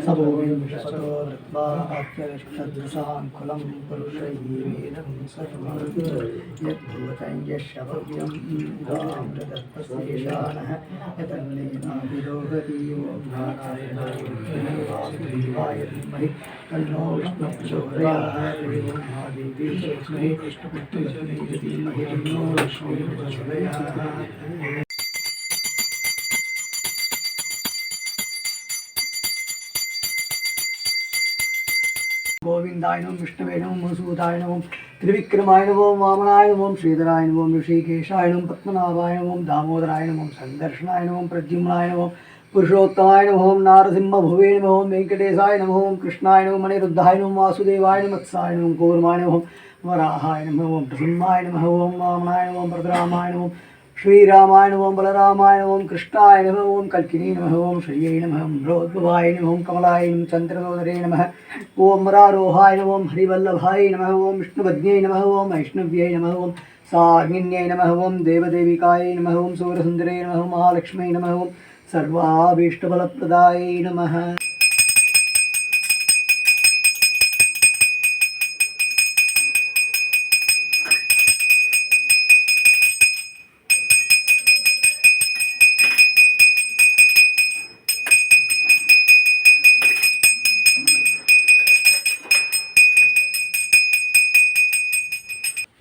सभोविंशतो वृत्वा अत्यष्टदृशाङ्कुलं पुरुषैः वेदं सर्वं यद्भूतं यशभव्यं गामृतत्वशेषाणः यतन्नेनाभिरोहति वासुदेवाय धीमहि तन्नो विष्णुः प्रचोदयात् महादेवी लक्ष्मी विष्णुपुत्रलक्ष्मी धीमहि तन्नो विष्णुः प्रचोदयात्। गोविंदाय नमः विष्णवे नमः मधुसूदनाय नमः त्रिविक्रमाय नमः वामनाय नमः श्रीधराय नमः ऋषिकेशाय नमः पद्मनाभाय नमः दामोदराय नमः संदर्शनाय नमः प्रद्युम्नाय नमः पुरुषोत्तमाय नमः नारसिंहभुवे नमः वेंकटेशाय नमः कृष्णाय नमः मणिरुद्धाय नमः वासुदेवाय नमः वत्साय नमः कूर्माय नमः वराहाय नमः नृसिंहाय नमः वामनाय नमः भद्रामाय नमः श्रीरामाय नमः बलरामाय नमः कृष्णाय नमः ओं कल्किनी नमः ओं श्रीयै नमः रोद्भवाय नमः कमलाय नमः चंद्रदोदरे नमः ओं मरारोहाय नमः हरिवल्लभाय नमः ओं विष्णुपद्यै नमः ओं वैष्णव्यै नमः ओं सागिन्यै नमः ओं देवदेविकाय नमः ओं सूरसुन्दरे नमः महालक्ष्मी नमः ओं सर्वाभीष्टफलप्रदायै नमः।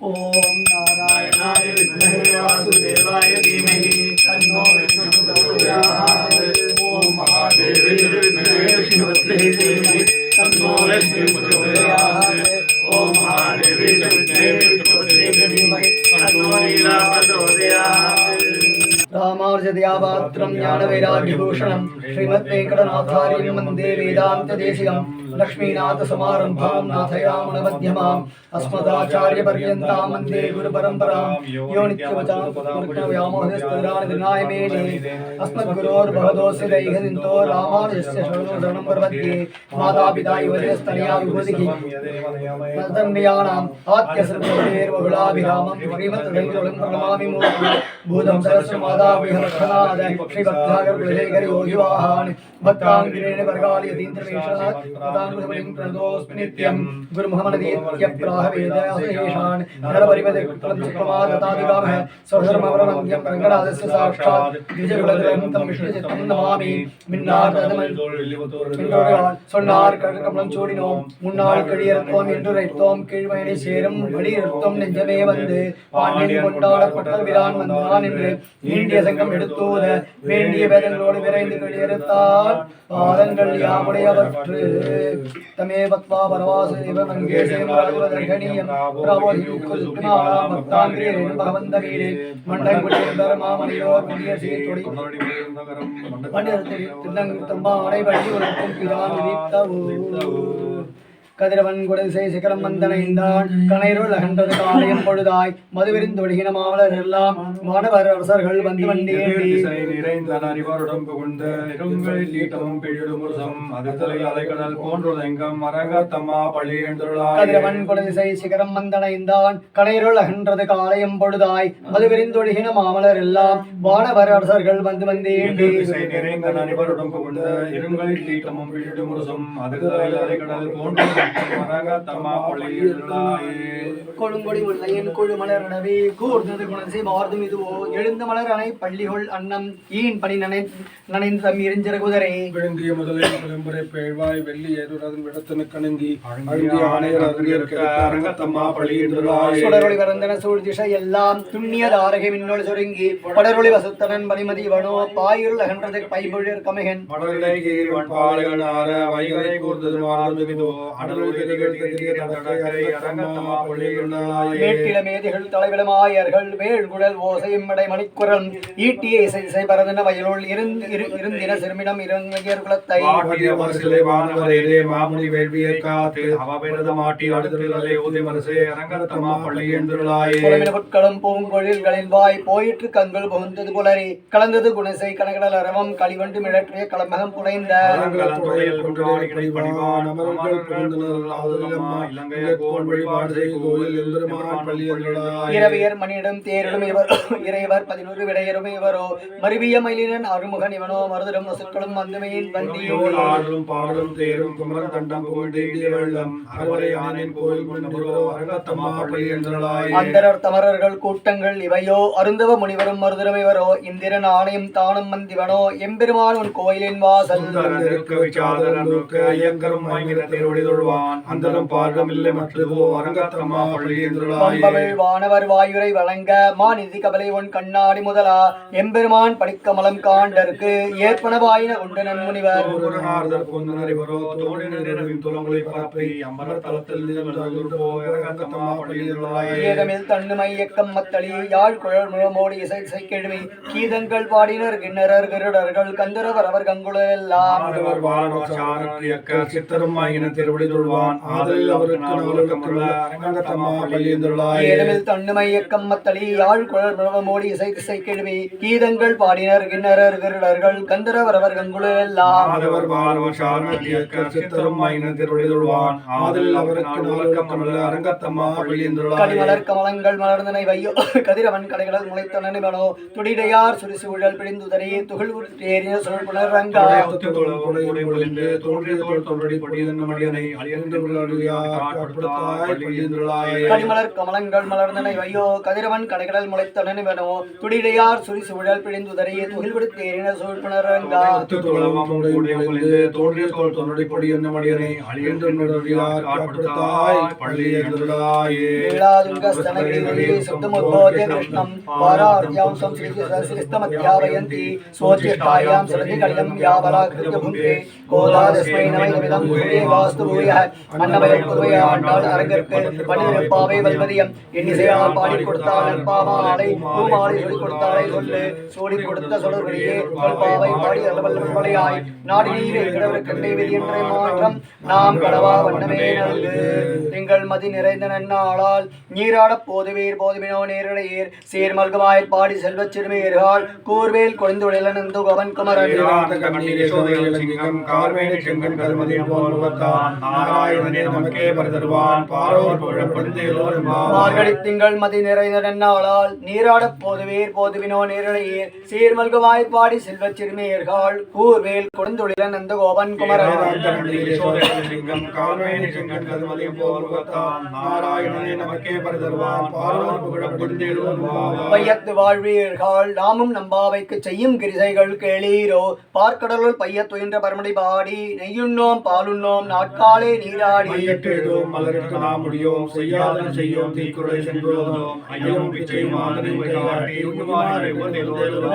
ओम नारायणाय विद्महे वासुदेवाय धीमहि तन्नो विष्णुः प्रचोदयात्। ओम महादेवे विद्महे विष्णुपत्नी धीमहि तन्नो लक्ष्मी प्रचोदयात्। ओम महादेवे विद्महे विष्णुपत्नी धीमहि तन्नो लीला प्रचोदयात्। रामार्जदयापात्रं ज्ञानवैराग्यभूषणं श्रीमद्वेङ्कटनाथार्यं वन्दे वेदान्तदेशिकं लक्ष्मीनाथसमारम्भां नाथयामुनमध्यमाम् अस्मदाचार्यपर्यन्तां वन्दे गुरुपरम्परां यो नित्यवचामोहस्तदाय मेने अस्मद्गुरोर्भगवतोऽस्य दैहितो रामानुजस्य शरणं प्रपद्ये मातापिता युवजस्तनया विभूतिः तदन्यानाम् आद्यसर्वदेर्बहुलाभिरामं श्रीमद्वेङ्कटं प्रणमामि मूर्ति भूतं सरस्य मातापिहरक्षणाद श्रीभक्तागर्भुलेखरि योगिवाहान् भक्ताङ्गिरेण वर्गालयतीन्द्रवेषात् पदाङ्गुलिं प्रणतोऽस्मि नित्यं गुरुमुहम्मदीत्यप्राह वेदयासेषान् नरपरिपदप्रमादतादिकामः स्वधर्मवरमन्त्यं रङ्गनाथस्य साक्षात् द्विजकुलग्रन्थं विष्णुचित्तं नमामि மின்னார் சொன்னார் கமலம் சூடினோம் முன்னாள் கழியறுத்தோம் என்று ரைத்தோம் கீழ்மயனை சேரும் வழியறுத்தோம் நெஞ்சமே வந்து பாண்டியன் கொண்டாடப்பட்ட விரான் வந்தான் என்று நீண்டிய சங்கம் எடுத்தோத வேண்டிய வேதங்களோடு விரைந்து கழியறுத்தார் பாதங்கள் யாமுடையவற்று தமே பத்மா பரவாசுதேவ மங்கேசேம் ராஜவதர்கணியம் பிரபோதியுக்குமாலாம் பக்தாங்கிரேன் பகவந்த வீரே மண்டங்குடியம் தரமாமணியோர் புதிய சீர்தொடி மண்டலத்தில் திருநங்கத்தம்பானை வழி உரைக்கும் பிரான் விதித்தவோ கதிரவன் குடசை சிகரம் வந்தனைந்தான் கணைருள் அகன்றது காலையும் பொழுதாய் மதுவிருந்தொழுகின மாமலர் எல்லாம் மாணவர் அரசர்கள் வந்து வண்டியேறி நிறைந்தன அறிவருடன் புகுந்த இருங்களில் ஈட்டமும் பிழிடுமுருசம் அதுதலை அலைகடல் போன்றதெங்கம் மரகத்தம்மா பள்ளி எழுந்துள்ளாய் கதிரவன் குடசை சிகரம் வந்தனைந்தான் கணைருள் அகன்றது காலையும் பொழுதாய் மதுவிருந்தொழுகின மாமலர் எல்லாம் வானவர் அரசர்கள் வந்து வந்தேறி நிறைந்தன அறிவருடன் புகுந்த இருங்களில் ஈட்டமும் பிழிடுமுருசம் அதுதலை அலைகடல் போன்ற கொழுங்கொடி முல்லையன் கொழு மலர் அணவே கூர்ந்தது குணசை மார்தும் இதுவோ எழுந்த மலர் அணை பள்ளிகொள் அன்னம் ஈன் பணி நனைந்து தம் எரிஞ்சர குதிரை விழுந்திய முதலில் விளம்பரை பேழ்வாய் வெள்ளி ஏதுடன் விடத்தனு கணங்கி அழுந்திய ஆணையர் அரங்கத்தம்மா பள்ளி என்றாய் சுடரொளி வரந்தன சூழ் திசை எல்லாம் துண்ணிய தாரகை மின்னொளி சுருங்கி படரொளி வசுத்தனன் பனிமதி வனோ பாயுள் அகன்றது பைபொழியர் கமகன் படலை கீழ்வன் பாலகன் ஆர வைகரை கூர்ந்தது மார்தும் இதுவோ மேட்டிலமேதிகள் தலைவிடமாயர்கள் வேள்குழல் ஓசையும் மணிக்குரல் ஈட்டிய இசை பரதன வயலுள் இருந்தின சிறுமிடம் இறங்கியர் குலத்தை மாமுனி வேள்வியை காத்து அவபெருத மாட்டி அடுத்தலை ஊதி மரசே அரங்கத்தம்மா பள்ளி என்றுள்ளாய் பொற்களும் பூங்கொழில்களின் வாய் போயிற்று கண்கள் புகுந்தது புலரி கலந்தது குணசை கனகடல் அரவம் களிவண்டு மிழற்றிய களமகம் புனைந்த இரவியர் மணியிடம் தேரிடும் இறைவர் 11 விடையரும் இவரோ மருவிய மயிலினன் அருமுகன் இவனோ மருதரும் வசுக்களும் வந்துமையின் வந்தியோ ஆடலும் பாடலும் தேரும் குமரன் தண்டம் புகழ்ந்தேந்திய வெள்ளம் அறுவரை ஆனின் கோயில் கொண்டிவரோ அரங்கத்தம்மா பள்ளி என்றாய் அந்தரர் தமரர்கள் கூட்டங்கள் இவையோ அருந்தவ முனிவரும் மருதரும் இவரோ இந்திரன் ஆணையும் தானும் வந்திவனோ எம்பெருமான் உன் கோயிலின் வாசல் ஐயங்கரும் அந்தரம் பார்க்கம் இல்லை மற்றதோ அரங்கத்தம்மா பள்ளி என்றாய் வானவர் வாயுரை வழங்க மாநிதி கவலை உன் கண்ணாடி முதலா எம்பெருமான் படிக்கமலம் காண்டற்கு ஏற்பனவாயின உண்டு நன்முனிவர் ஏதமில் தன்னுமை இயக்கம் மத்தளி யாழ் குழல் முழமோடி இசை கெழுமி கீதங்கள் பாடினர் கிண்ணறர் கருடர்கள் கந்தரவர் அவர் கங்குளெல்லாம் சித்தரும் திருவடி தொழுவான் ஆதலில் அவருக்கு ஏதமில் தன்னுமை இயக்கம் மத்தளி யாழ் குழல் முழமோடி இசை கெழுமி கீதங்கள் பாடினர் கிண்ணறர் கருடர்கள் கந்தரவர் அவர் கங்குளெல்லாம் கடிமலர் கமலங்கள் மலர்ந்தனை வையோ கதிரவன் கடைகளல் முளைத்தனோ துடிடையார் சுரிசு உழல் பிடிந்துதறி துகள் தேறிய சுழற்புணர் ரங்கா கடிமலர் கமலங்கள் மலர்ந்தனை வையோ கதிரவன் கடைகளல் முளைத்தனோ துடிடையார் சுரிசு உழல் பிடிந்துதறி துகில் தேறின சுழற்புணர் ரங்கா தோன்றிய தோல் தொண்டை பொடி என்ன மடியனை அழியென்று कृष्णं वारार्यां संश्लिष्टमध्यापयन्ति स्वोच्चिष्टायां सरधिकलिलं यावलाकृत्य भुङ्क्ते கோதாதஸ்மை நமைதமிதம் பூயே வாஸ்து பூயः அன்னமயம் புதுவைய ஆண்டாள் அரங்கற்கு பணிதிருப்பாவை வல்வதியம் எண்ணிசையால் பாடிக் கொடுத்தாள் நற்பாமாலை பூமாலை சொல்லிக் கொடுத்தாளை சொல்லு சூடிக் கொடுத்த சொலர்களியே தொல்பாவை பாடி அல்லவல்லவளையாய் நாடி நீரை கிடவர் கண்டை விதி என்ற மாற்றம் நாம் கடவா வண்ணமே நல்கு திங்கள் மதி நிறைந்த நன்னாளால் நீராடப் போதுவீர் போதுமினோ நேரடையீர் சீர்மல்கமாய் பாடி செல்வச் சிறுமியர்கள் கூர்வேல் கொழுந்துடல நந்து கவன் குமரன் கார்மேனி செங்கன் கருமதியில் போல் முகத்தான் நாராயணனே நமக்கே பரிதருவான் பாரோர் புகழப்படுத்தேலோர் மார்கழி திங்கள் மதி நிறைந்த நன்னாளால் நீராடப் போதுவீர் போதுவினோ நேரடையீர் சீர்மல்கமாய் பாடி செல்வச் சிறுமியர்கள் கூர்வேல் கொழுந்துடல நந்து கோபன் குமரன் கார்மேனி செங்கன் கருமதியில் போல் முகத்தான் நாராயணனே நமக்கே பரிதருவான் பாரோர் புகழப்படுத்தேலோர் பையத்து வாழ்வீர்கள் நாமும் நம்பாவைக்கு செய்யும் கிரிசைகள் கேளீரோ பார்க்கடலுள் பையத்துயின்ற பரமடி பாடி நெய்யுண்ணோம் பாலுண்ணோம் நாட்காலே நீராடி மலரிட்டு நாம் முடியோம் செய்யாதன செய்யோம் தீக்குறை சென்றோம் ஐயம் பிச்சையும்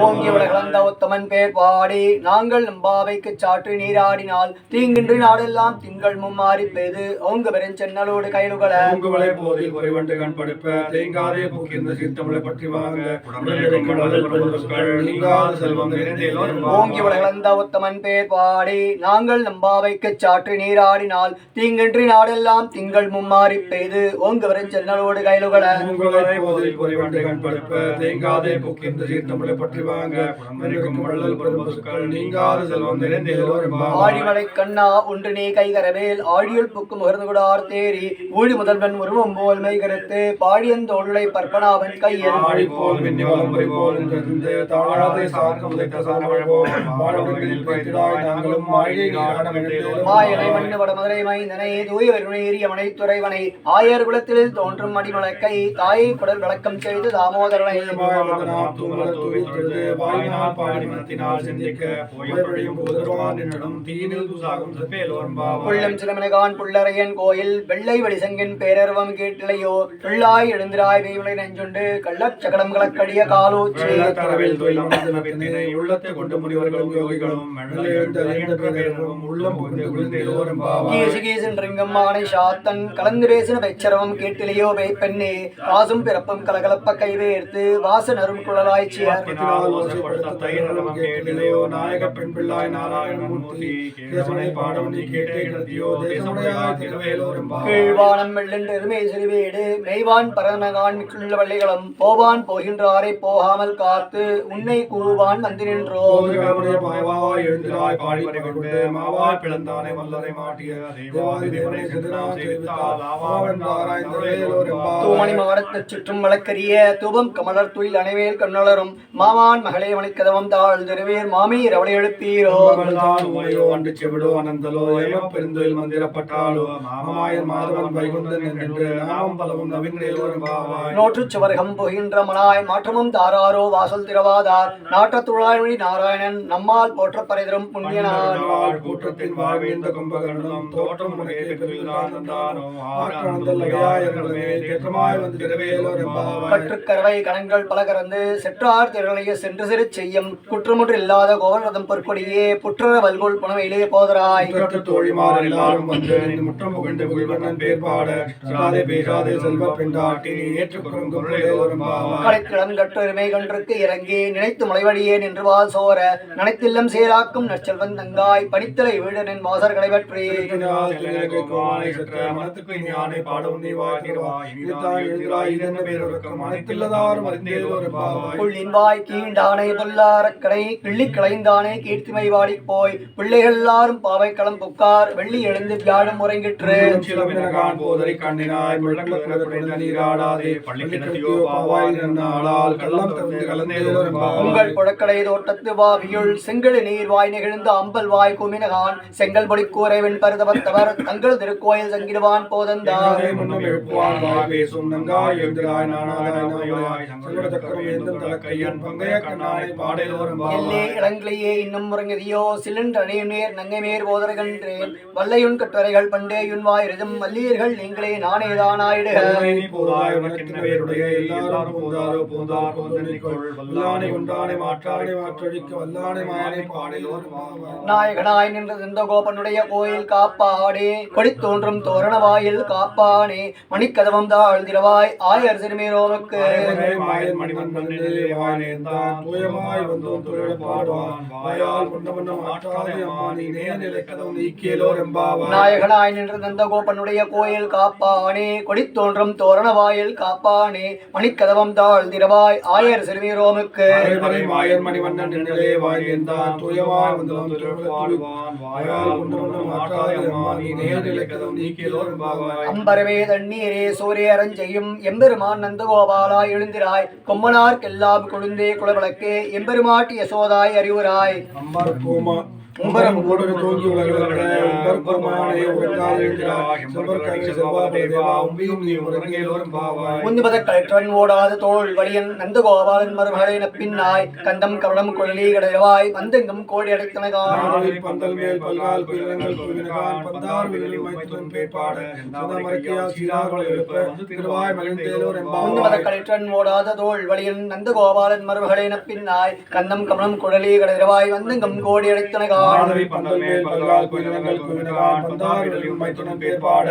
ஓங்கி உலகளந்த உத்தமன் பேர் பாடி நாங்கள் நம்பாவைக்கு சாற்று நீராடினால் தீங்கின்றி நாடெல்லாம் திங்கள் மும்மாறி பெய்து ஓங்கு பெருஞ்சென்னலோடு கைலுகள ஓங்குவளை போதில் குறைவண்டு கண் படுப்ப தேங்காதே பூக்கின்ற சீர்த்தமிழை பற்றி வாங்க செல்வம் ஓங்கி உலகளந்த உத்தமன் பேர் பாடி நாங்கள் நம்பாவைக்கு சாற்று நீராடினால் தீங்கின்றி நாடெல்லாம் திங்கள் மும்மாறி பெய்து ஓங்கு பெருஞ்சென்னலோடு கைலுகள தேங்காதே பூக்கின்ற சீர்த்தமிழை பற்றி வாங்க ஆழிமலை கண்ணா ஒன்று நீ கைகரவேல் ஆழியுள் புக்கு முகர்ந்து கொடார் தேரி ஊழி முதல்வன் உருவம் போல் மை கருத்து பாடியந்தோளுடை பற்பனாவன் கையில் போல் மின்னிவலம்புரி போல் தாழாதே சார்க்க முதற்க சார்போல் நாங்களும் மாயனை மண்ணு வடமதுரை மைந்தனை தூய வருணேறிய மனைத்துறைவனை ஆயர் குலத்தில் தோன்றும் மணிமலக்கை தாயை குடல் விளக்கம் செய்து தாமோதரனை புள்ளம் சிலமனகான் புள்ளரையன் கோயில் வெள்ளை வடிசங்கின் பேரர்வம் கேட்டிலையோ பிள்ளாய் எழுந்திராய் வெய்வளை நெஞ்சுண்டு கள்ளச் சகடம் கலக்கடிய காலூச்சி உள்ளத்தை கொண்டு முனிவர்களும் யோகிகளும் சாத்தன் கலந்து பேசின பெச்சரவம் கேட்டிலையோ பெண்ணே காசும் பிறப்பும் கலகலப்ப கைவேர்த்து வாசன் அருள் குழலாய்ச்சியர் நாயக பெண் பிள்ளாய் நாராயணமூர்த்தி பாடவனி கேட்டே கிடத்தியோ கீழ்வானம் வெள்ளென்று சிறுவேடு மெய்வான் பரநகான் மிக்குள்ள வள்ளிகளும் போவான் போகின்றாரை போகாமல் காத்து உன்னை கூவான் வந்து நின்றோ எழுந்திராய் பாடி மாவாய் பிளந்தானை வல்லரை மாட்டிய தேவாதி தேவனை சிதனாம் செய்வித்தால் ஆவென்றாராய்ந்த வேலோர் எம்பாவாய். தூமணி மாடத்துச் சுற்றும் வழக்கரிய தூபம் கமலர் துயில் அணைவேல் கண்ணலரும் மாமான் மகளே மணிக்கதவம் தாழ் திருவேர் மாமீர் அவளை எழுப்பீரோ. உமையோ அன்று செவிடோ அனந்தலோ ஏம பெருந்தொழில் மந்திரப்பட்டாலோ மாமாயன் மாதவன் வைகுந்தன் என்று நாமம் பலவும் நவீனேலோர் எம்பாவாய். நோற்றுச் சுவர்க்கம் புகின்ற மனாய் மாற்றமும் தாராரோ வாசல் திரவாதார் நாட்டத்துழாய்மொழி நாராயணன் நம்மால் போற்றப் பரைதரும் புண்ணியனான். கூற்றத்தின் வாழ்விந்த கும்பகர்ணம் தோற்றம் உனக்கே பெருவிழான் தந்தானோ ஆற்றந்தல் அடையாயர்களே தேற்றமாய் வந்து திருவேலோர் எம்பாவாய். கற்றுக்கரவை கணங்கள் பல கறந்து செற்றார் திரளைய சென்று சிறு செய்யும் குற்றமுற்று இல்லாத கோவரதம் பொற்கொடியே புற்றர வல்கோல் புனமையிலே போதராய். தோழிமார் எல்லாரும் வந்து முற்றம் புகழ்ந்து புகழ்வண்ணன் பேர் பாட சகாதே பேசாதே செல்வ பெண்டாட்டி நீ ஏற்றுக்கொள்ளும் குரலேலோர் எம்பாவாய். கலைக்கிழம் கட்டுரிமை கன்றுக்கு இறங்கி நினைத்து முளைவழியே நின்று வால் சோர நனைத்தில்லம் சேராக்கும் நற்செல்வன் தங்காய் பனித்தலை வீடனின் வாசர்களை பற்றி. மனத்துக்கு ஞானை பாடவும் நீ வாய்வாய் இதுதான் எழுதுகிறாய் இதென்ன பேரொருக்கம் அனைத்துள்ளதாரும் அறிந்தேலோர் எம்பாவாய். புள்ளின் வாய் கீண்டானை பொல்லாரக்கடை கிள்ளி கிளைந்தானே கீர்த்திமை வாடி போய் பிள்ளைகள் எல்லாரும் பாவை களம் புக்கார் வெள்ளி எழுந்து வியாழம் உறங்கிற்று. போதரை கண்ணினாய் நீராடாதே பள்ளிக்கிணத்தியோ பாவாய் நன்னாளால் கள்ளம் தவிர்த்து கலந்தேலோர் எம்பாவாய். உங்கள் புழக்கடை தோட்டத்து வாவியுள் செங்கடு நீர் வாய் நெகிழ்ந்து அம்பல் வாய் குமினகான் செங்கல் பொடி கூரை வெண்பருதவத்தவர் தங்கள் திருக்கோயில் சங்கிடுவான் போதந்தார். முன்னம் எழுப்புவான் வாய் பேசும் நங்காய் எழுந்திராய் நானாதாய் நாவாய் சங்கட சக்கரம் ஏந்தும் தலக்கையன் பங்கைய கண்ணானை பாடேலோர் எம்பாவாய். எல்லே இளங்கிலேயே இன்னும் முறங்குதியோ சிலின்று அடையும் நேர் நங்கைமேர் போதரகன்றேன் வல்லையுன் கட்டுரைகள் பண்டேயுன் வாயிரும் வல்லீர்கள் நீங்களே நானேதானாயிடுக. போதாய் உனக்கின் பேருடைய எல்லாரும் பூந்தாரோ பூந்தார் பூந்தனிக்கொள் வல்லானை ஒன்றானை மாற்றானை மாற்றடிக்க வல்லானை மானை பாடேலோர் எம்பாவாய். நாயகனாய் நின்ற நந்தகோபனுடைய கோயில் காப்பாடே கொடி தோன்றும் தோரண வாயில் காப்பானே மணிக்கதவம் தாழ் திரவாய் ஆயர் சிறுமேரோவுக்கு. மாயன் மணிவண்ணனிலே வாய் நேர்ந்தான் தூயமாய் வந்தோம் தொழில் பாடுவான் வாயால் கொண்டவண்ண மாற்றாதே அம்மா நீ நேர்நிலை கதவு நீக்கியலோர் எம்பாவாய். நாயகனாய் நின்ற நந்தகோபனுடைய கோயில் காப்பானே கொடி தோன்றும் தோரண வாயில் காப்பானே மணிக்கதவம் தாழ் திரவாய் ஆயர் சிறுமேரோவுக்கு. மாயன் மணிவண்ணன் நிழலே வாய் நேர்ந்தான் தூயமாய் வந்தோம் தொழில் பாடுவான் வாயால் கொண்டவண்ண மாற்றாதே அம்மா நீ நேர்நிலை கதவு நீக்கியலோர் எம்பாவாய். அம்பரவே தண்ணீரே சூரியரன் செய்யும் எம்பெருமான் நந்தகோபாலா எழுந்திராய் கொம்பனார்க்கெல்லாம் கொழுந்தே குலவிளக்கே எம்பெருமாட்டி யசோதாய் அறிவுராய். உம்பரம் கூடரு தோங்கி உலகளந்த உம்பர் பெருமானே உரைத்தால் எழுந்திராய் செம்பர்கவே செவ்வாபுர தேவா உம்பியும் நீ உறங்கேலோர் எம்பாவாய். முந்துபத கலற்றன் ஓடாத தோள் வலியன் நந்தகோபாலன் மருமகளை நப்பின்னாய் கண்டம் கவளம் குழலி கடவாய் வந்தெங்கும் கோடி அடைத்தனகான். பந்தல் மேல் பல்கால் குயிலங்கள் குவினகான் பந்தார் விரலில் மைத்துடன் பேர்பாட மரக்கையா சீரார்கள் எழுப்ப திருவாய் மகிழ்ந்தேலோர் எம்பாவாய். முந்துபத கலற்றன் ஓடாத தோள் வலியன் நந்தகோபாலன் மருமகளை நப்பின்னாய் கண்டம் கவளம் குழலி கடவாய் வந்தெங்கும் கோடி அடைத்தனகான். பந்தல் மேல் பல்கால் குயிலங்கள் குவினகான் பந்தார் விரலில் மைத்துடன் பேர்பாட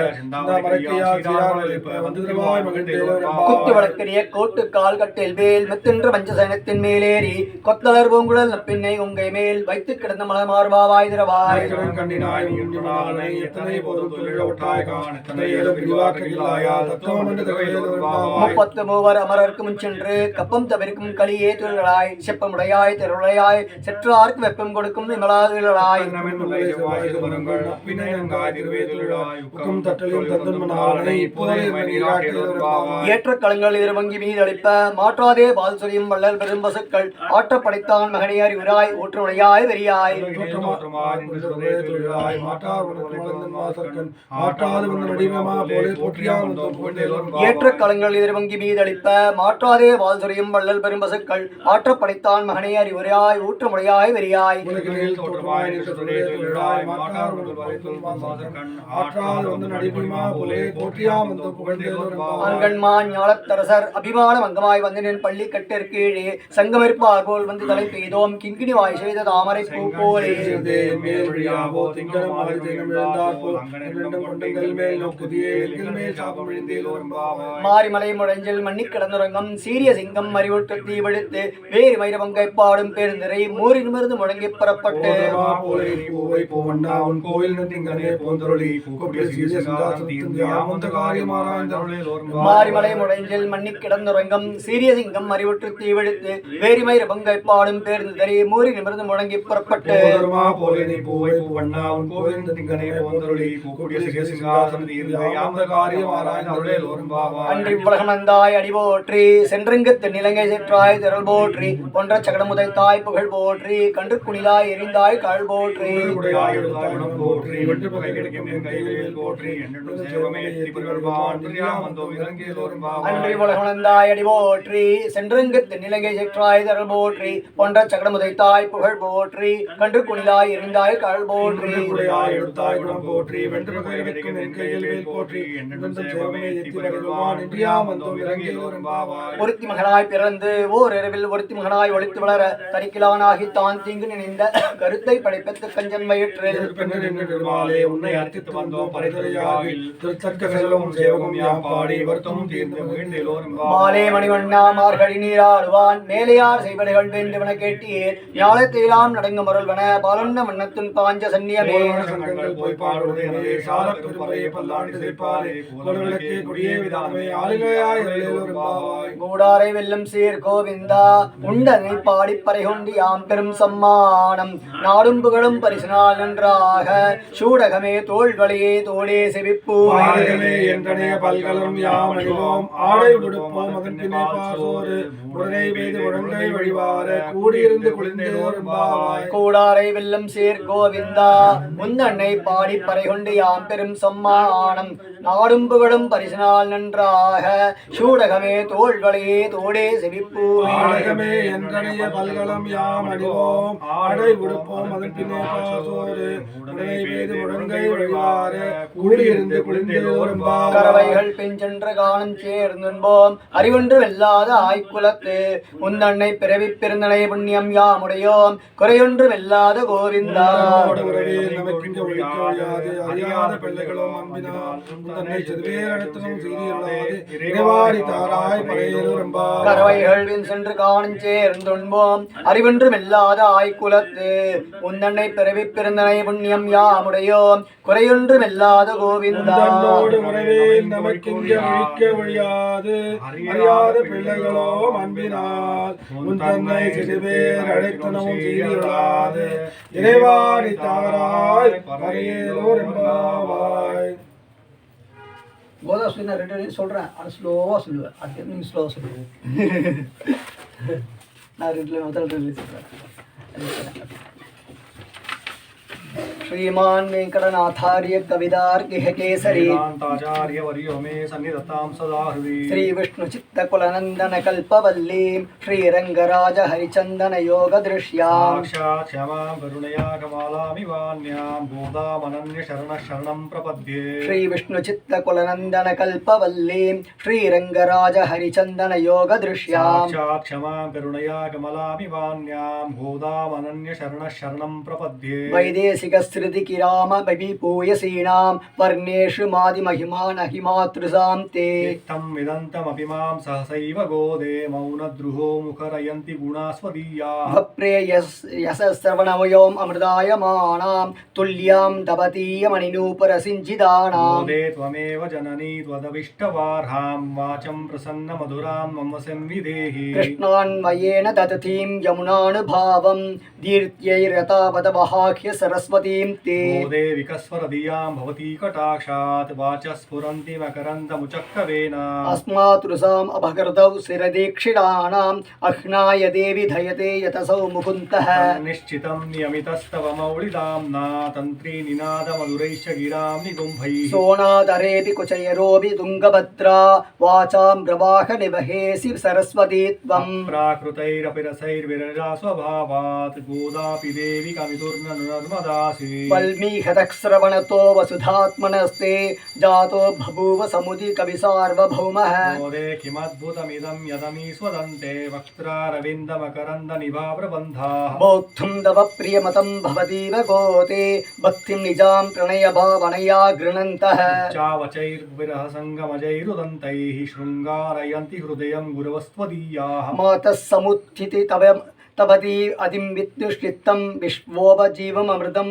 மரக்கையா சீரார்கள் எழுப்ப வந்து திருவாய் மகிழ்ந்தேலோர் எம்பாவாய். குத்து வழக்கரிய கோட்டு கால் கட்டில் வேல் மெத்தென்ற பஞ்சசயனத்தின் மேலேறி கொத்தலர் பூங்குழல் நப்பின்னை உங்கை மேல் வைத்து கிடந்த மலர் மார்பாவாய் திரவாய். கண்டினாய் முன்னினானை எத்தனை போதும் தொழில் ஒட்டாய் காண தன்னை ஏழும் பிரிவாக்கையில்லாயா தத்துவம் என்று தகையேலோர் எம்பாவாய். 33 அமரர்க்கு முன் சென்று கப்பம் தவிர்க்கும் களியே தொழிலாய் செப்பமுடையாய் தெருளையாய் செற்றார்க்கு வெப்பம் கொடுக்கும் விமலாதுளாய். ஏற்ற களங்கள் எதிர்வங்கி மீதளிப்ப மாற்றாதே பால் சொரியும் வள்ளல் பெரும் பசுக்கள் ஆற்றப்படைத்தான் மகனை அறிவுராய் ஊற்றுடையாய் வெறியாய். ஏற்ற களங்கள் எதிர்வங்கி மீதளிப்ப மாற்றாதே பால் சொரியும் வள்ளல் பெரும் பசுக்கள் ஆற்றப்படைத்தான் மகனை அறிவுராய் ஊற்றுமுடையாய் வெறியாய். அங்கன்மான் ஞாலத்தரசர் அபிமான மங்கமாய் வந்தனின் பள்ளி கட்டிற்கீழே சங்கமிருப்பார் போல் வந்து தலை பெய்தோம் கிங்கினி வாய் செய்த தாமரை பூ போலே. மாரிமலை முழஞ்சில் மண்ணி கிடந்துறங்கும் சீரிய சிங்கம் அறிவுற்று தீவெடுத்து வேறு மயிர பங்கை பாடும் பெருந்திரை மூறி நிமிர்ந்து முழங்கி புறப்பட்டு போலே நீ பூவை பூவண்ணா உன் கோயில் திங்களே போந்தருளி கூப்பிய சீரிய சிங்காசனத்தின் யாமந்த காரியமாராய்ந்தருளே மாரிமலை முடைஞ்சில் மண்ணி கிடந்துறங்கம் சீரிய சிங்கம் அறிவுற்று தீவெடுத்து வேரிமை பங்கை பாடும் பேர்ந்து தறி மூறி நிமிர்ந்து முழங்கி புறப்பட்டு போலே நீ பூவை பூவண்ணா உன் கோயில் திங்களே போந்தருளி கூப்பிய சீரிய சிங்காசனத்தின் யாமந்த காரியமாராய்ந்தருளே அன்றி உலகமந்தாய் அடி போற்றி சென்றங்கத்து நிலங்கை செற்றாய் திரள் போற்றி ஒன்ற சகடமுதை தாய் புகழ் போற்றி கன்று குணிலாய் எரிந்தாய் கால் போற்றி போற்றி வெட்டு பகை கிடைக்கும் என் கைகளில் போற்றி என்னும் சேவமே திரிபுரவான் பிரியாமந்தோ இறங்கியலோரும் அன்றி உலகமந்தாய் அடி போற்றி சென்றங்கத்து நிலங்கை செற்றாய் திரள் போற்றி ஒன்ற சகடமுதை தாய் புகழ் போற்றி கன்று குணிலாய் எரிந்தாய் கால் போற்றி எடுத்தாய் குணம் போற்றி வெட்டு பகை கிடைக்கும் என் கைகளில் போற்றி என்னும் சேவமே திரிபுரவான் பிரியாமந்தோ இறங்கியலோரும் ஒருத்தி மகனாய் பிறந்து ஓர் இரவில் ஒருத்தி மகனாய் ஒளித்து வளர தரிக்கிலானாகி தான் தீங்கு நினைந்த கருத்தை படைப்பத்து கஞ்சன் வயிற்றில் உன்னை அர்த்தித்து வந்தோம் பரிதுரையாகில் திருச்சற்க செல்வம் சேவகம் யாம் பாடி வருத்தமும் தீர்ந்து மகிழ்ந்தேலோரும் மாலே மணிவண்ணா மார்கழி நீராடுவான் மேலையார் செய்வனைகள் வேண்டுவன கேட்டீர் ஞாலத்தெல்லாம் நடங்கு மருள்வன பாலன்ன மன்னத்தின் பாஞ்ச சன்னியமே சங்கங்கள் போய் பாடுவதே சால பெருமறையை பல்லாண்டு செய்ப்பாரே கொள்விளக்கே கொடியே விதானமே ஆளுகையாய் கூடாரை வெல்லும் சீர் கோவிந்தா உண்டனை பாடிப்பறை கொண்டு யாம் பெரும் சம்மானம் நாடும் புகழும் பரிசனால் நன்றாக சூடகமே தோள்வழியே தோடே செவிப்பூ என்றனைய பல்கலம் யாம் அணிவோம் ஆடை உடுப்போம் அதன் பின்னே பாசோறு உடனே வேது முழங்கை வழிவார கூடியிருந்து குளிர்ந்தோரும் கூடாரை வெல்லும் சீர் கோவிந்தா உந்தன்னை பாடிப்பறை கொண்டு யாம் பெரும் சம்மானம் நாடும் புகழும் பரிசனால் நன்றாக சூடகமே தோள்வழியே தோடே செவிப்பூ ஆடகமே என்றனைய பல்கலம் யாம் அணிவோம் ஆடை உடுப்போம் அதன் பின்னே பாசோறு உடனே வேது முழங்கை வழிவார கூடியிருந்து குளிர்ந்தோரும் கறவைகள் பெஞ்சென்ற காலம் சேர்ந்துன்போம் அறிவொன்று வெல்லாத ஆய்குலத்து உந்தன்னை பிறவி பிறந்தனை புண்ணியம் யாமுடையோம் குறையொன்று வெல்லாத கோவிந்தா அறியாத பிள்ளைகளும் அன்பினால் தன்னை சிறுவேர் அனைத்தனும் சீரியலாது இறைவாடி தாராய் பறையேறும்பா கறவைகள் சென்று காணும் சேர்ந்துன்போம் அறிவொன்று வெல்லாத ஆய்குலத்து உந்தன்னை பிறவி பிறந்தனை புண்ணியம் யாமுடையோம் குறையொன்று வெல்லாத கோவிந்தா நமக்கிங்க அழிக்க ஒழியாது அறியாத பிள்ளைகளோ அன்பினால் உன் தன்னை சிறுவேர் அழைத்தனவும் சீரியலாது இறைவாடி தாராய் பறையேலோர் என்பாவாய். கோதா சொல்லி நான் ரெண்டு சொல்கிறேன், அது ஸ்லோவாக சொல்லுவேன், அது நீங்கள் ஸ்லோவாக சொல்லுவேன். நான் ரெண்டு சொல்கிறேன். श्रीमान वेंकटनाथार्य कवितार्किह केसरी श्री विष्णु चित्त कुलनंदन कल्पवल्ली श्री रंगराज हरिचंदन योग दृश्याम श्री विष्णु चित्त कुलनंदन कल्पवल्ली श्री रंगराज हरिचंदन योग दृश्याम वैदेशिक श्रुतिकिराम विपूयसीनां वर्णेषु मादिमहिमान हिमातृसां ते तं विदन्तमपि मां सहसैव गोदे मौनद्रुहो मुखरयन्ति गुणास्वदीयाः भप्रेयसश्रवणवयोम् अमृतायमानां तुल्यां दवतीयमणिनूपुरसिञ्चिदानां गोदे त्वमेव जननी त्वदविष्टवार्हां वाचं प्रसन्नमधुरां मम संविदेहि कृष्णान्वयेन ददतीं यमुनानुभावं दीर्त्यैरतापदवहाख्य सरस्वतीं ते गोदे विकस्वरधियां भवती कटाक्षात् वाचस्फुरन्ति मकरन्दमुचक्कवेन अस्मातृसाम् अपहृतौ शिरदीक्षिणानाम् अह्नाय देवि धयते यतसौ मुकुन्दः निश्चितं नियमितस्तव मौलिदाम्ना तन्त्री निनादमधुरैश्च गिरां निगुम्भैः सोनादरेऽपि कुचयरोऽपि तुङ्गभद्रा वाचां प्रवाह निवहेसि सरस्वती त्वं प्राकृतैरपि रसैर्विरजा स्वभावात् गोदापि देवि कवितुर्नर्मदासि वल्मीहतश्रवणतो वसुधात्मनस्ते जातो बभूव समुदि कवि सार्वभौमः गोदे किमद्भुतमिदं यदमीश्वदन्ते वक्त्रारविन्दमकरन्दनिभा प्रबन्धाः बोद्धुं तव प्रियमतं भवतीव गोते भक्तिं निजां प्रणयभावनया गृह्णन्तः चावचैर्विरहसङ्गमजैरुदन्तैः शृङ्गारयन्ति हृदयं गुरवस्त्वदीयाः मातः समुत्थिति तव तपति अतिं विद्युष्टित्तं विश्वोपजीवममृतं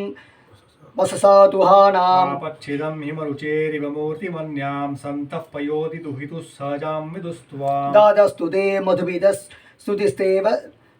वससातुहानाम् आपच्छिदं हिमरुचेरिव मूर्तिमन्यां सन्तः पयोधि दुहितुः सहजां विदुस्त्वां दादस्तु ते मधुभिदस्तुतिस्तेव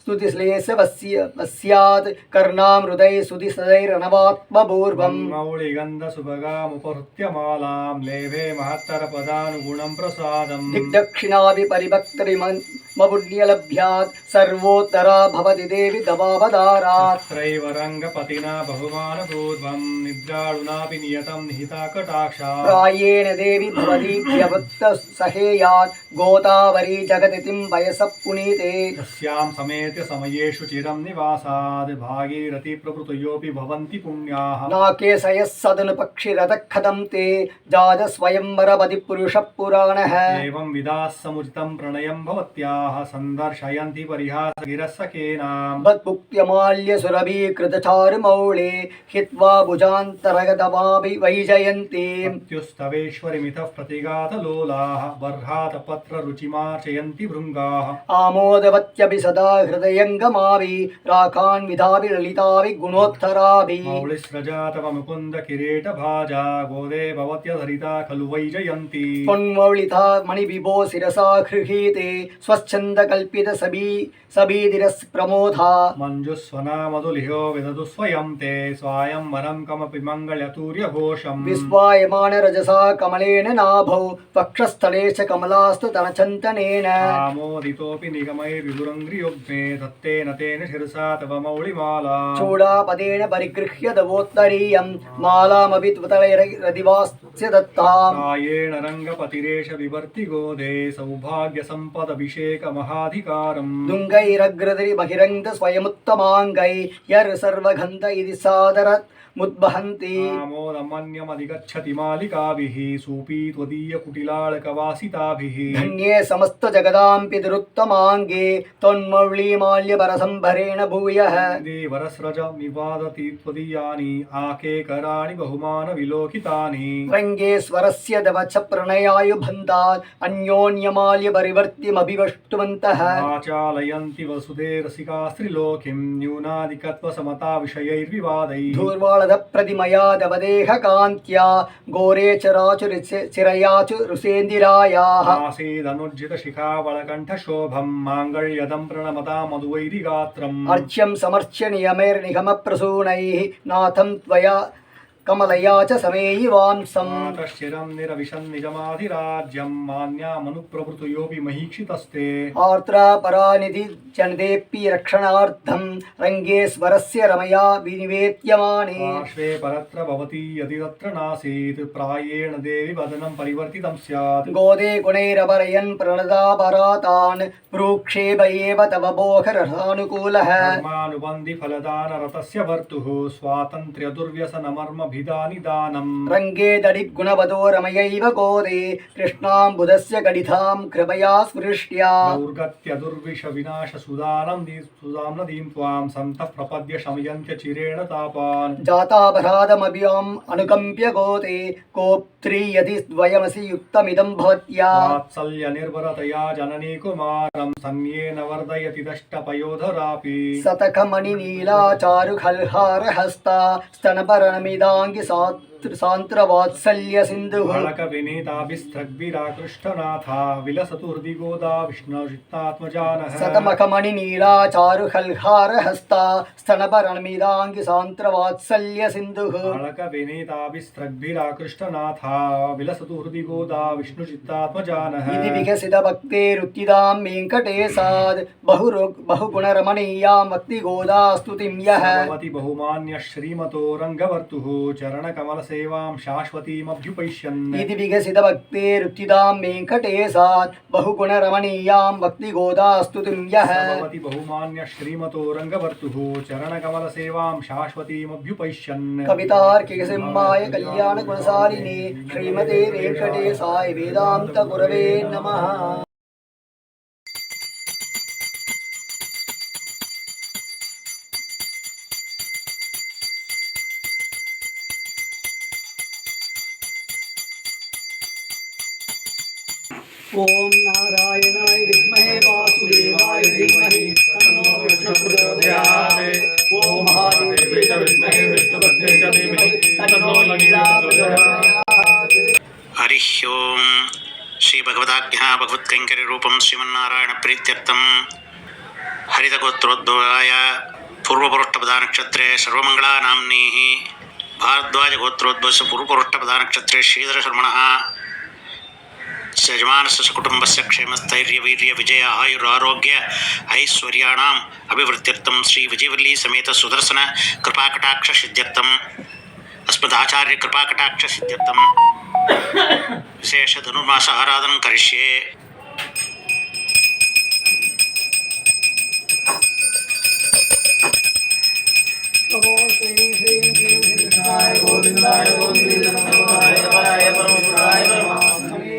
स्तुतिश्लेषवस्यात् कर्णामृदै स्तुतिसदैरनवात्मपूर्वम् मौलिगन्धसुभगामुपहृत्य मालां लेभे महत्तरपदानुगुणं प्रसादम् दिग्दक्षिणाभिपरिभक्तरिमपुण्यलभ्यात् सर्वोत्तरा भवति देवि दवावदारात् तत्रैव रङ्गपतिना बहुमानपूर्वं निद्राळुनापि नियतं निहिता कटाक्षा प्रायेण देवि भवतीभ्यभक्तसहेयात् गोदावरी जगदितिं वयसः पुनीते तस्यां समेत्य समयेषु चिरं निवासाद् भागीरथी प्रभृतयोऽपि भवन्ति पुण्याः नाकेशयः सदनुपक्षिरतः कथं ते जातस्वयंवरपति पुरुषः पुराणः एवं विधाः समुचितं प्रणयं भवत्याः सन्दर्शयन्ति परिहासगिरस्सखेनाम् वत्पुक्त्यमाल्यसुरभीकृतचारुमौळे हित्वा भुजान्तरगतमाभिवैजयन्ति मृत्युस्तवेश्वरिमितः प्रतिघातलोलाः बर्हातपत्ररुचिमार्चयन्ति भृङ्गाः आमोदवत्यपि सदा हृदयङ्गमावि राकान् विधावि ललितावि गुणोत्तराभि मौलिस्रजा तव मुकुन्द किरीटभाजा गोदे भवत्यधरिता खलु वैजयन्ती त्वन्मौलिता मणिविभो शिरसा गृहीते स्वच्छन्दकल्पित सबीदिरस्प्रमोधा मञ्जुस्वना मधुलिहो विदधु स्वयं ते स्वायंवरं कमपि मङ्गलतूर्यघोषम् विस्वायमानरजसा कमलेन नाभौ वक्षस्थले च कमलास्तु तनचन्तनेन आमोदितोऽपि निगमैर्विदुरङ्घ्रियुग्मे दत्तेन तेन शिरसा तव मौलिमाला चूडापदेन परिगृह्य दवोत्तरीयं मालामपि त्वतलैरदिवास्य दत्ताम् कायेण रङ्गपतिरेष विवर्ति गोदे सौभाग्यसम्पदभिषेकमहाधिकारम् दुङ्गैरग्रदरि बहिरङ्ग स्वयमुत्तमाङ्गै यर्सर्वगन्ध इति सादरत् मुद्वहन्ति आमोदमन्यमधिगच्छति मालिकाभिः सूपी त्वदीयकुटिलाळकवासिताभिः धन्ये समस्तजगदां पितरुत्तमाङ्गे त्वन्मौळीमाल्यपरसम्भरेण भूयः देवरस्रजमिवादति त्वदीयानि आकेकराणि बहुमानविलोकितानि रङ्गेश्वरस्य तव च प्रणयायुबन्धात् अन्योन्यमाल्यपरिवर्तिमभिवष्टुवन्तः आचालयन्ति वसुधे रसिकास्त्रिलोकिं न्यूनादिकत्वसमताविषयैर्विवादैः धूर्वाळद प्रतिमया दवदेहकान्त्या घोरे चिरयाचुरुसेन्दिरायाः आसीदनुज्जितशिखावळकण्ठशोभं माङ्गल्यदं प्रणमता मधुवैरिगात्रम् अर्च्यं समर्च्य नियमैर्निगमप्रसूनैः नाथं त्वया कमलया च समेयिवांसम् मातश्चिरं निरविशन् निजमाधिराज्यं मान्यामनुप्रभृतयोऽपि महीक्षितस्ते आर्द्रापरानिधि जनदेऽपि रक्षणार्थं रङ्गेश्वरस्य रमया विनिवेद्यमाने पार्श्वे परत्र भवति यदि तत्र नासीत् प्रायेण देवि वदनं परिवर्तितं स्यात् गोदे गुणैरपरयन् प्रणदापरातान् प्रोक्षेप एव तव भोगरसानुकूलः कर्मानुबन्धिफलदानरतस्य भर्तुः स्वातन्त्र्यदुर्व्यसनमर्मभिदानिदानम् रङ्गे दडिद्गुणवदो रमयैव गोदे कृष्णाम्बुधस्य गडितां कृपया स्पृष्ट्या दौर्गत्य दुर्विषविनाशसुदानं नदीं त्वां सन्तः प्रपद्य शमयन्त्य चिरेण तापान् जातापराधमभियाम् अनुकम्प्य गोदे कोप्त्री यदि द्वयमसि युक्तमिदं भवत्या वात्सल्यनिर्भरतया जननी कुमारं सन्येन वर्धयति दष्टपयोधरापि सतकमणिनीलाचारुखल्हारहस्ता स्तनपरणमिदाङ्गि सान्त्रवात्सल्य सिन्धुः फलकविनीताभिस्त्रग्भिराकृष्टनाथा विलसतु हृदि गोदा विष्णुचित्तात्मजानः शतमखमणिनीलाचारुखल्हारहस्ता स्तनपरणमिदाङ्गि सान्त्रवात्सल्य सिन्धुः फलकविनीताभिस्त्रग्भिराकृष्टनाथा विलसतु हृदि गोदा विष्णुचित्तात्मजानः इति विकसितभक्तेरुत्थितां वेङ्कटेशाद् बहुगुणरमणीयां भक्तिगोदा स्तुतिं यः भवति बहुमान्यः श्रीमतो रङ्गवर्तुः चरणकमलसेवां शाश्वतीमभ्युपैष्यन् इति विकसितभक्तेरुत्थितां वेङ्कटेशात् बहुगुणरमणीयां भक्तिगोदा स्तुतिं यः भवति बहुमान्यः श्रीमतो रङ्गवर्तुः चरणकमलसेवां शाश्वतीमभ्युपैष्यन् कवितार्किकसिंहाय कल्याणगुणशालिने श्रीमते वेङ्कटेशाय वेदान्तगुरवे नमः। ओम नारायणाय विद्महे वासुदेवाय धीमहि तन्नो विष्णुः प्रचोदयात्। ओम महादेवाय च विद्महे विष्णुपत्नी च धीमहि तन्नो लक्ष्मीः प्रचोदयात्। हरिः ओम श्री भगवदाज्ञा भगवत्कैंकर्य रूपम श्रीमन्नारायण प्रीत्यर्थम हरितगोत्रोद्भवाय पूर्वपुरुषपदा नक्षत्रे सर्वमंगला नाम्नीः भारद्वाज गोत्रोद्भवस्य पूर्वपुरुषपदा नक्षत्रे श्रीधर शर्मणः यजमानस्य सकुटुम्बस्य क्षेमस्थैर्य वीर्य विजय आयुरारोग्य ऐश्वर्याणाम् अभिवृद्ध्यर्थं श्री विजयवल्ली समेत सुदर्शन कृपाकटाक्ष सिद्ध्यर्थम अस्मदाचार्य कृपाकटाक्ष सिद्ध्यर्थम विशेष धनुर्मास आराधनं करिष्ये। नमो श्रीं श्रीं क्लीं कृष्णाय गोविन्दाय गोविन्दनाय वराय परमेश्वराय परमात्मने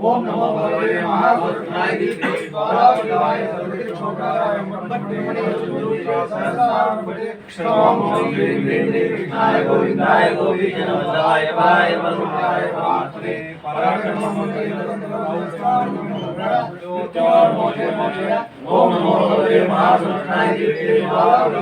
ओम नमो भगवते महापुरुषाय विष्णुपादाय सर्वक्षोभराय कृष्णाय गोविन्दाय गोविन्दनाय वराय परमेश्वराय परमात्मने ओम नमो भगवते महापुरुषाय विष्णुपादाय ओम नमो भगवते महापुरुषाय विष्णुपादाय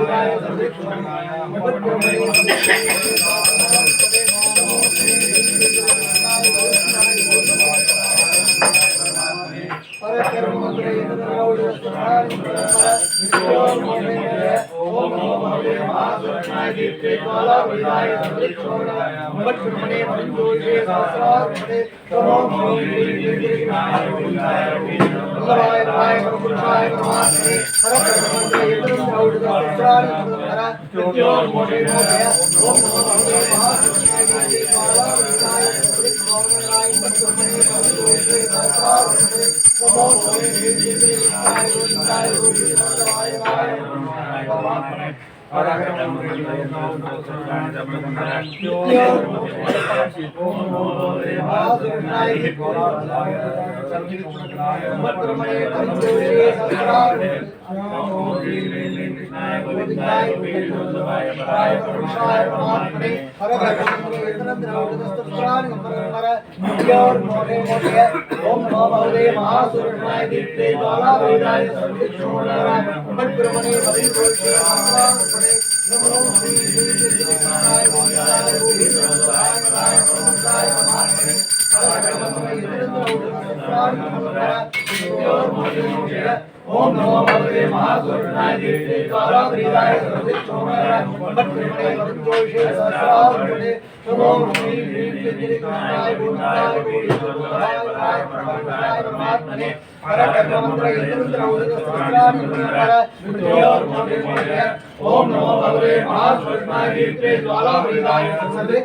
ओम श्री कृष्णाय गोविन्दाय गोविन्दनाय परमात्मने ओम नमो भगवते महापुरुषाय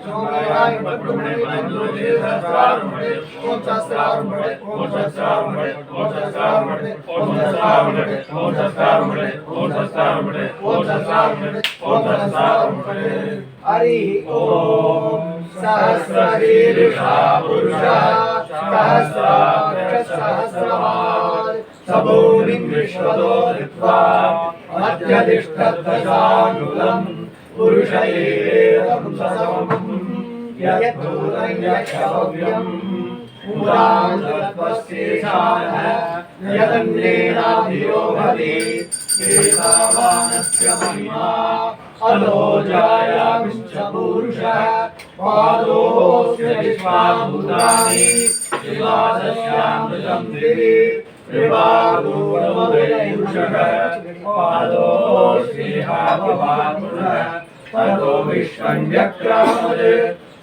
विष्णुपादाय हरि ओम सहस्रशीर्षा पुरुषः सहस्राक्ष सहस्रपाद सबोनिं विश्वतो धृत्वा अत्यधिष्ठत्तसानुलं पुरुषैरेदं समं यद्भूतं यक्षव्यं पुराणतत्त्वस्येषानः यदन्येनाभियो भवति एतावानस्य महिमा अलो जायामिश्च पुरुषः पादोऽस्य विश्वाभूतानि शिवासस्यामृतं दिवि त्रिपादोऽवैपुरुषः पादोऽस्येहापवापुरः ततो विश्वं व्यक्रामते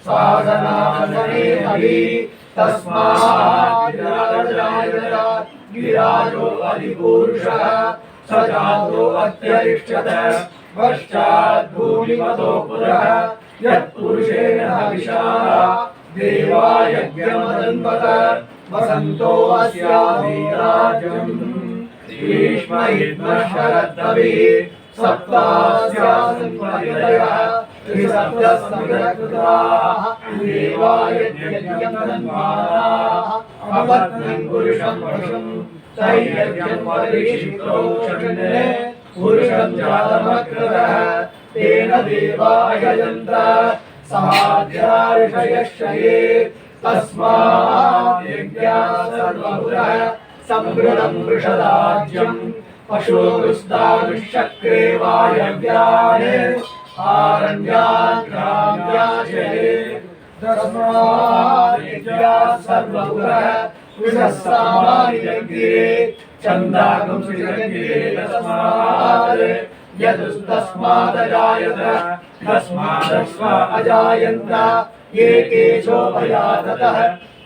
साधनासने हरि तस्मात् गिराजो अधिपुरुषः स जातो अत्यरिष्यत पश्चात् भूमिपतो पुरः यत्पुरुषेण हविषा देवा यज्ञमदन्वत वसन्तो अस्याधिराज्यम् ग्रीष्म शरद्रविः सप्तास्यासन् परिदयः त्रिसप्तस्समिरकृताः देवा यज्ञमदन्वानाः अपत्नं पुरुषं पशुं तैर्यज्ञं परिशिक्रोक्षणे पुरुषं जातमकृतः तेन देवा यजन्त साध्या ऋषयश्रये तस्मात् यज्ञात् सर्वभूतः संवृणं वृषदाज्यं पशुरुस्तादुश्चक्रे वायव्यान् आरण्यान् ग्राम्याशये तस्मात् यज्ञात् सर्वभूतः वृषस्सामानियज्ञे छन्दागं सृजन्ते तस्मात् यदुस्तस्मादजायत तस्मादस्मा अजायन्त ये केशोपयाततः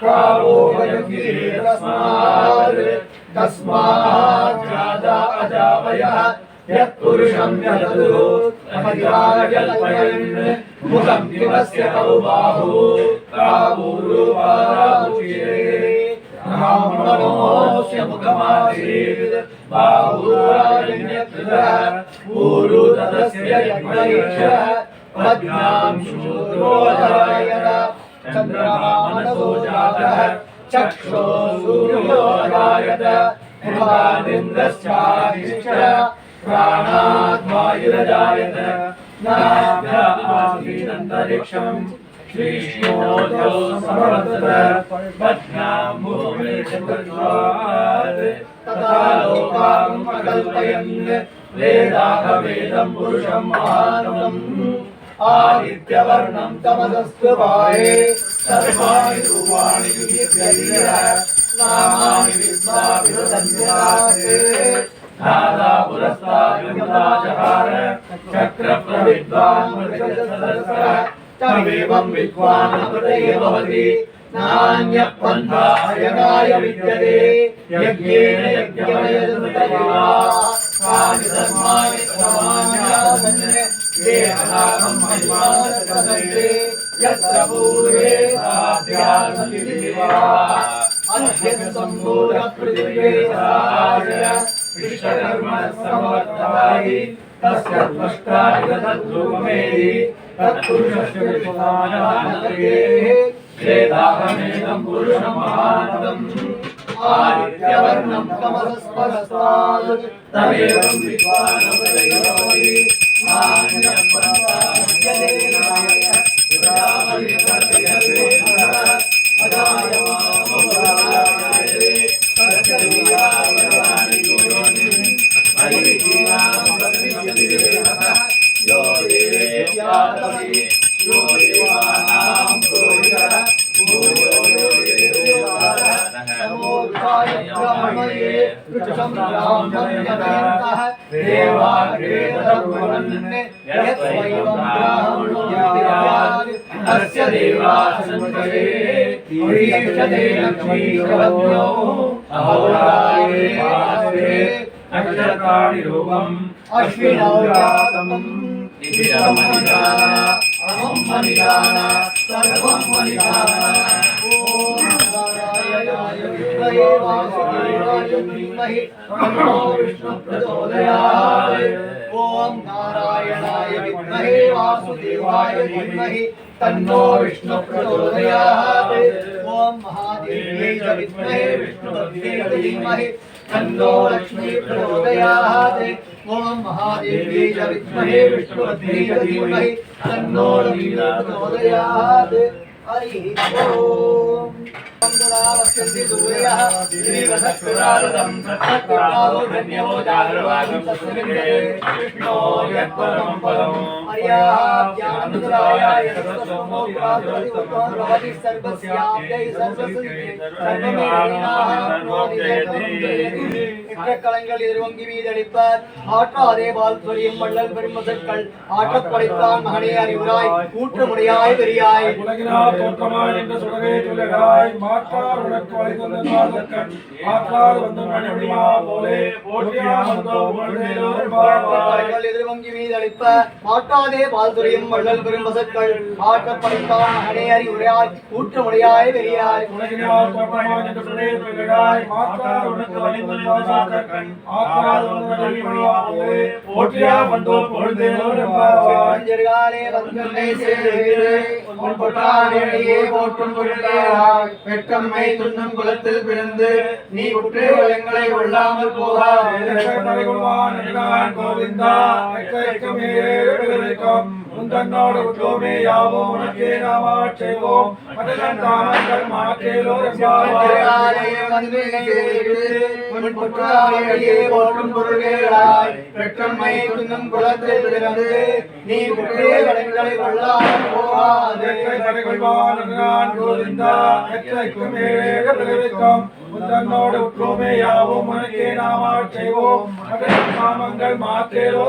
कावो वयन्ति तस्मात् जाता अजावयः यत्पुरुषं यदतु अभिजायल्पयन् मुखं किमस्य तौ बाहु तावूरुपारामुच्यते ब्राह्मणोऽस्य मुखमासीत् बाहुराजन्यकृतः ऊरु तदस्य यज्ञैक्षः पद्मां शूद्रोऽजायत चन्द्रमा मनसो जातः चक्षो सूर्योऽजायत मुखादिन्द्रश्चादिश्च प्राणात् वायुरजायत नाभ्य आसीदन्तरिक्षं श्रीष्णोजो समवर्तत पद्मां भूमिर्षद्वात् तथा लोकान् प्रकल्पयन् वेदाहवेदं पुरुषं महात्मम् आदित्यवर्णं तमसस्तु वाये सर्वाणि रूपाणि विद्येय नामानि विद्वाविदन्त्यास्ते धाता पुरस्ताद्विमुदाचहार चक्रप्रविद्वान् मृगजसहस्रः तमेवं विद्वान् अमृतये भवति नान्यः पन्था अयनाय विद्यते यज्ञेन यज्ञमयजन्तयिवा कानि धर्माणि प्रमाण्यासन् ये अनागं महिमानसदन्ते यत्र पूर्वे साध्यासन्ति अन्यः सम्भूतपृथिवे सहाय विश्वकर्मणः समवर्तवाहि तस्य त्वष्टादिगतद्रूपमेधि तत्पुरुषस्य विश्वानानतये वेदाहमेदं पुरुषं महान्तम् आदित्यवर्णं तमसस्परस्तात् तमेवं विद्वानमृतये भवति नान्यः पन्था विद्यते अजायमानोऽजायते तस्य वीरावराणि योनिम् यो देव्यातमि यो देवानां पुरोहितः भूयो यो देवदेवताः नमोऽर्काय ब्रह्मणे ऋषं ब्राह्मण्यमेतः देवाग्रे तदभवन् यत्स्वैवं ब्राह्मणो विद्यात् अस्य देवाः सन्तते ईशते लक्ष्मीश्वरज्ञो अहोरात्रे वास्ते नक्षत्राणि रूपम् अश्विनौ जातम् इतिमनिदान अहं मनिदान सर्वं मनिदान ॐ नारायणाय विद्महे वासुदेवाय धीमहि तन्नो विष्णुः प्रचोदयात् ॐ नारायणाय विद्महे वासुदेवाय धीमहि तन्नो विष्णुः प्रचोदयात् ॐ महादेव्यै च विद्महे विष्णुपत्न्यै च धीमहि तन्नो लक्ष्मी प्रचोदयात् ॐ महादेव्यै च विद्महे विष्णुपत्न्यै च धीमहि तन्नो लक्ष्मी प्रचोदयात् हरिः ओम् वक्षन्ति सूर्यः श्रीवसत्कृतारदं सत्कृतारो धन्यवो जागरवागं तस्मिन्ने कृष्णो यत्परमं पदम् अर्याज्ञानमुद्राय सर्वसोमो प्रातुर्युक्तो भवति सर्वस्याप्यै सर्वसिद्धे கலங்கள் எதிர்வங்கி மீதளிப்பார் ஆற்றாதே பால் சொரியும் வள்ளல் பெருமசக்கள் ஆற்றப் படைத்தான் மகனே அறிவுராய் கூற்று முறையாய் பெரியாய் உலகினால் தோற்றமாய் நின்ற சுடரே துலகாய் மாற்றார் உனக்கு வழிதந்த நாதக்கண் ஆற்றார் வந்து மணிமா போலே போற்றியா வந்தோ புகழ்ந்தேலோர் கலங்கள் எதிர்வங்கி மீதளிப்பார் ஆற்றாதே பால் சொரியும் வள்ளல் பெருமசக்கள் ஆற்றப் படைத்தான் மகனே அறிவுராய் கூற்று முறையாய் பெரியாய் உலகினால் தோற்றமாய் நின்ற சுடரே துலகாய் மாற்றார் உனக்கு வழிதந்த நாதக்கண் ஆற்றார் வந்து மணிமா போலே போற்றியா வந்தோ புகழ்ந்தேலோர் செஞ்சர்காலே வந்தனை சேரே உன் பொட்டானேயே போற்றும் பொருளாய் பெற்றம்மை துண்ணும் குலத்தில் பிறந்து நீ உற்றே எங்களை கொள்ளாமல் போகாதே கோவிந்தா உந்தன்னோடு உத்தோமே யாவோம் உனக்கே நாம செய்வோம் மதகன் தாமங்கள் மாற்றேலோ திருநாளே வந்து செய்து உன் புற்றாயே போற்றும் பொருள்களாய் பெற்றம்மை துன்னும் குலத்தில் பிறந்து நீ புற்றே கடன்களை கொள்ளாமல் போகாதே கோவிந்தா எற்றைக்கும் ஏழேக பிறவிக்கும் உந்தன்னோடு உற்றோமே யாவோம் உனக்கே நாம செய்வோம் மதகன் தாமங்கள் மாற்றேலோ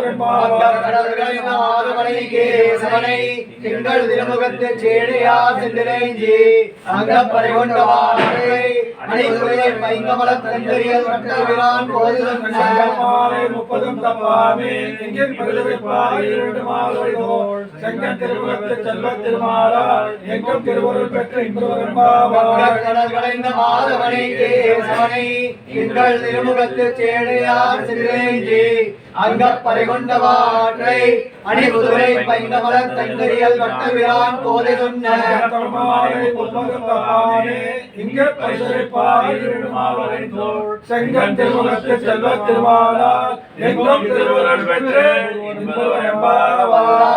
கடல்களின் ஆறுமலை கேசவனை திங்கள் திருமுகத்து சேடையா சென்றிரைஞ்சி அங்கப்பறை கொண்ட வாழை அணிகுறையை பைங்கமல தந்தரியல் கட்டவிரான் கோதிலும் மாலை 30 தப்பாமே எங்கே பரிதவிப்பாய் இரண்டு மாலைதோள் செங்கன் திருமுகத்து செல்வத் திருமாலா எங்கும் திருவருள் பெற்ற இன்பவரம்பாவாய் கடல்களின் ஆறுமலை கேசவனை திங்கள் திருமுகத்து சேடையா சென்றிரைஞ்சி அங்கப்பறை கொண்ட வாழை அணிகுறை பைங்கமல தந்தரியல் கட்டவிரான் கோதை சொன்ன மாலை 30 தப்பாமே இங்கே பரிதவிப்பாய் இரண்டு மாலைதோள் செங்கன் திருமுகத்து செல்வத் திருமாலா எங்கும் திருவருள் பெற்ற இன்பவரம்பாவாய்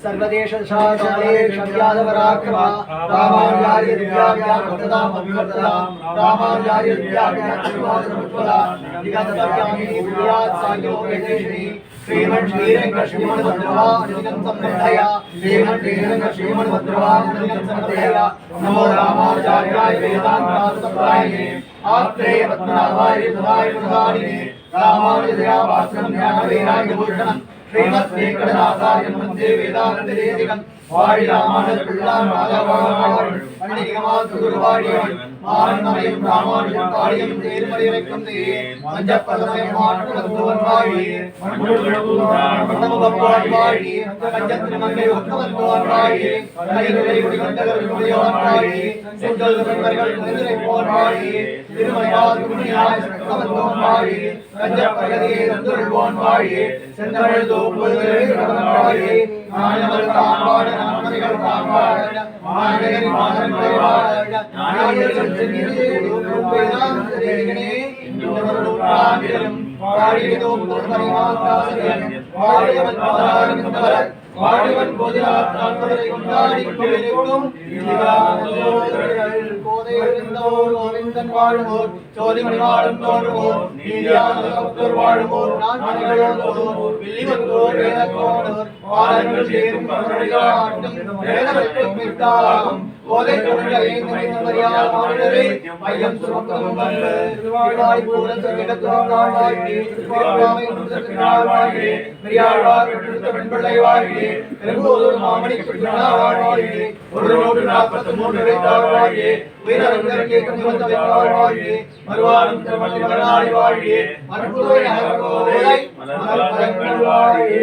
सर्वदेश शासने शव्यादवराक्रमा रामाचार्य दिव्याव्याकृतदाम अभिवर्तदाम रामाचार्य दिव्याव्याकृतदामत्वला निगतवर्यामि प्रियात् सायोगेश्वरी श्रीमन् श्रीरङ्गश्रीमन् भद्रवा निगं सम्बद्धया श्रीमन् श्रीरङ्गश्रीमन् भद्रवा निगं सम्बद्धया नमो रामाचार्याय वेदान्तासप्रायणे आत्रेय पद्मनाभाय सुधाय प्रधानिने रामानुजया वासनं ज्ञानवैराग्य भूषणम् श्रीमद्वेंकटनाथार्य नमस्ते वेदान्तदेशिकं वाळि रामानुज पिळ्ळान राघवाळ अण्णिगमात् गुरुवाळियवन् மான்மலையும் ராமானுஜன் பாடியும் தேர்மறைக்கும் மஞ்சப்பதமயம் மாற்றுவன் வாழி மண்டபப்பான் வாழி பஞ்சத்திருமங்கை ஒத்தவன் வாழி கலைகளை குடிகொண்டவர் குடியோன் வாழி செங்கல் பெண்கள் குதிரை போன் வாழி திருமலையார் குடியாய் சத்தவன் வாழி கஞ்சப்பகதியை தந்துள்வோன் வாழி செந்தமிழ் தோப்புதே வாழி நாயவர் தாம்பாட நாமதிகள் தாம்பாட மாநகரி மாதன்களை வாழ நாயகர்கள் வாடிவன் போதிலார் நான்மறை கொண்டாடி கொண்டிருக்கும் கோவிந்தன் வாழுவோர் சோதிமணி வாழும் தோன்றுவோர் நீதியானோர் வாழுவோர் நான்மணிகளோர் வில்லிவந்தோர் வேதக்கோடோர் பாலங்கள் சேரும் கருணையாட்டும் வேதவர்க்கும் வித்தாகும் கோதை கொண்ட ஏந்தமையாளரே மையம் சுமக்கும் வந்து திருவாய் பூரன் சகிடத்துறாய் வாழ்கே திருவாய் உந்தத்தினாய் வாழ்கே பெரியாழ்வார் பெற்றெடுத்த பெண்பிள்ளை வாழ்கே பெரும்போதூர் மாமணி பெற்றார் வாழ்கே 143 வைத்தார் வாழ்கே உயிரங்கள் கேட்கும் வந்தவர் வாழ்கே மறுவாரும் திருமணி மலனாடி வாழ்கே மறுபுரை நகர் கோதை மலர் பரங்கள் வாழ்கே